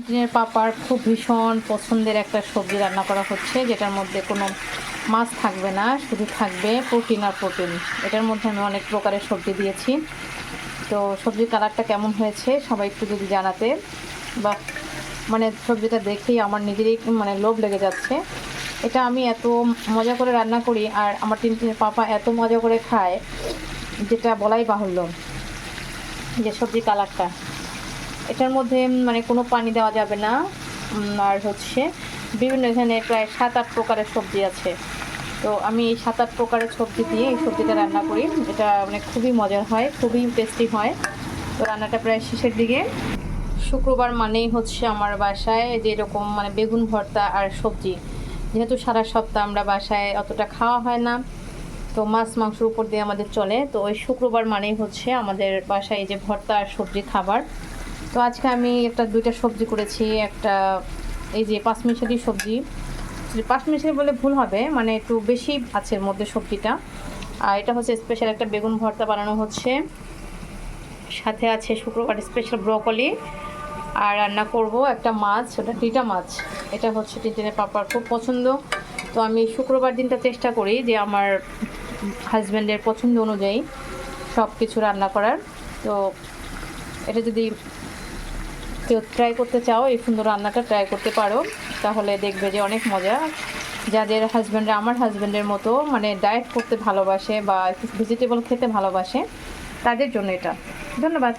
টিনের পাপার খুব ভীষণ পছন্দের একটা সবজি রান্না করা হচ্ছে, যেটার মধ্যে কোনো মাছ থাকবে না, শুধু থাকবে প্রোটিন আর প্রোটিন। এটার মধ্যে আমি অনেক প্রকারের সবজি দিয়েছি। তো সবজির কালারটা কেমন হয়েছে সবাই একটু যদি জানাতে, বা মানে সবজিটা দেখেই আমার নিজেরই মানে লোভ লেগে যাচ্ছে। এটা আমি এত মজা করে রান্না করি আর আমার টিনের পাপা এত মজা করে খায়, যেটা বলাই বাহুল্য। যে সবজির কালারটা, এটার মধ্যে মানে কোনো পানি দেওয়া যাবে না। আর হচ্ছে বিভিন্ন এখানে প্রায় 7-8 প্রকারের সবজি আছে। তো আমি এই 7-8 প্রকারের সবজি দিয়ে এই সবজিটা রান্না করি। এটা মানে খুবই মজার হয়, খুবই টেস্টি হয়। তো রান্নাটা প্রায় শেষের দিকে। শুক্রবার মানেই হচ্ছে আমার বাসায় যেরকম মানে বেগুন ভর্তা আর সবজি, যেহেতু সারা সপ্তাহ আমরা বাসায় অতটা খাওয়া হয় না, তো মাছ মাংসের উপর দিয়ে আমাদের চলে। তো ওই শুক্রবার মানেই হচ্ছে আমাদের বাসায় এই যে ভর্তা আর সবজি খাবার। তো আজকে আমি দুইটা সবজি করেছি। একটা এই যে পাঁচমিশালি সবজি, পাঁচমিশালি বলে ভুল হবে, মানে একটু বেশি আছে এর মধ্যে সবজিটা। আর এটা হচ্ছে স্পেশাল একটা বেগুন ভর্তা বানানো হচ্ছে, সাথে আছে শুক্রবার স্পেশাল ব্রকলি। আর রান্না করব একটা মাছ, ওটা টিটা মাছ। এটা হচ্ছে টিনটিনের পাপার খুব পছন্দ। তো আমি শুক্রবার দিনটা চেষ্টা করি যে আমার হাজব্যান্ডের পছন্দ অনুযায়ী সব কিছু রান্না করার। তো এটা যদি কেউ ট্রাই করতে চাও, এই সুন্দর রান্নাটা ট্রাই করতে পারো, তাহলে দেখবে যে অনেক মজা। যাদের হাজব্যান্ডরা আমার হাজব্যান্ডের মতো মানে ডায়েট করতে ভালোবাসে বা ভেজিটেবল খেতে ভালোবাসে, তাদের জন্য এটা। ধন্যবাদ।